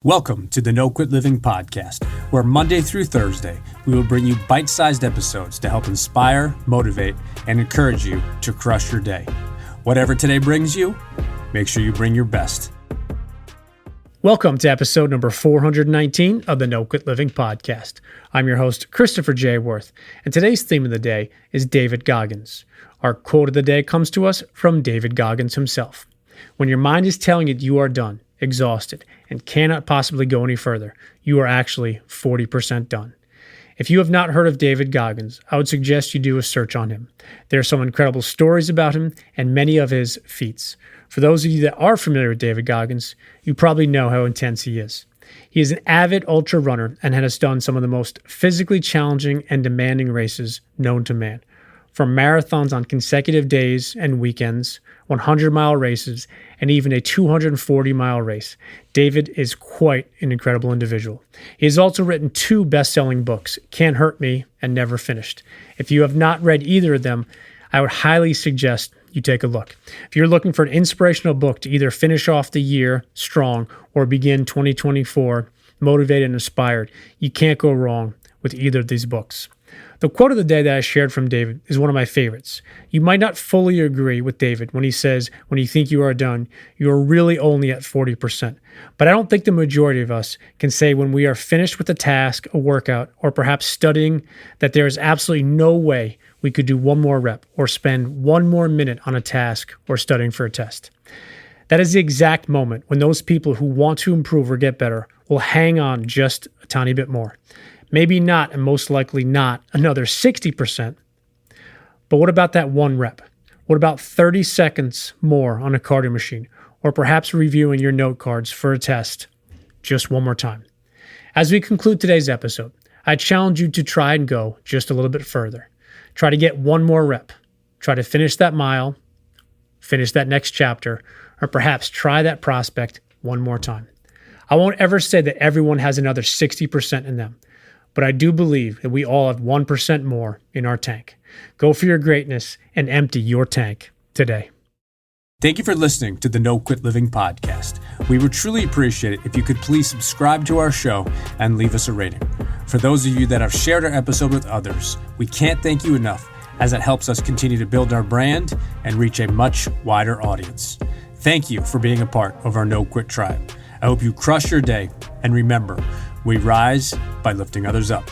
Welcome to the No Quit Living podcast, where Monday through Thursday, we will bring you bite-sized episodes to help inspire, motivate, and encourage you to crush your day. Whatever today brings you, make sure you bring your best. Welcome to episode number 419 of the No Quit Living podcast. I'm your host, Christopher J. Worth, and today's theme of the day is David Goggins. Our quote of the day comes to us from David Goggins himself. When your mind is telling you you are done, exhausted, and cannot possibly go any further, you are actually 40% done. If you have not heard of David Goggins, I would suggest you do a search on him. There are some incredible stories about him and many of his feats. For those of you that are familiar with David Goggins, you probably know how intense he is. He is an avid ultra runner and has done some of the most physically challenging and demanding races known to man. From marathons on consecutive days and weekends, 100-mile races, and even a 240-mile race, David is quite an incredible individual. He has also written 2 best-selling books, Can't Hurt Me and Never Finished. If you have not read either of them, I would highly suggest you take a look. If you're looking for an inspirational book to either finish off the year strong or begin 2024 motivated and inspired, you can't go wrong with either of these books. The quote of the day that I shared from David is one of my favorites. You might not fully agree with David when he says, when you think you are done, you are really only at 40%. But I don't think the majority of us can say when we are finished with a task, a workout, or perhaps studying, that there is absolutely no way we could do one more rep or spend one more minute on a task or studying for a test. That is the exact moment when those people who want to improve or get better will hang on just a tiny bit more. Maybe not, and most likely not, another 60%. But what about that one rep? What about 30 seconds more on a cardio machine? Or perhaps reviewing your note cards for a test just one more time? As we conclude today's episode, I challenge you to try and go just a little bit further. Try to get one more rep. Try to finish that mile, finish that next chapter, or perhaps try that prospect one more time. I won't ever say that everyone has another 60% in them, but I do believe that we all have 1% more in our tank. Go for your greatness and empty your tank today. Thank you for listening to the No Quit Living podcast. We would truly appreciate it if you could please subscribe to our show and leave us a rating. For those of you that have shared our episode with others, we can't thank you enough, as it helps us continue to build our brand and reach a much wider audience. Thank you for being a part of our No Quit tribe. I hope you crush your day, and remember, we rise by lifting others up.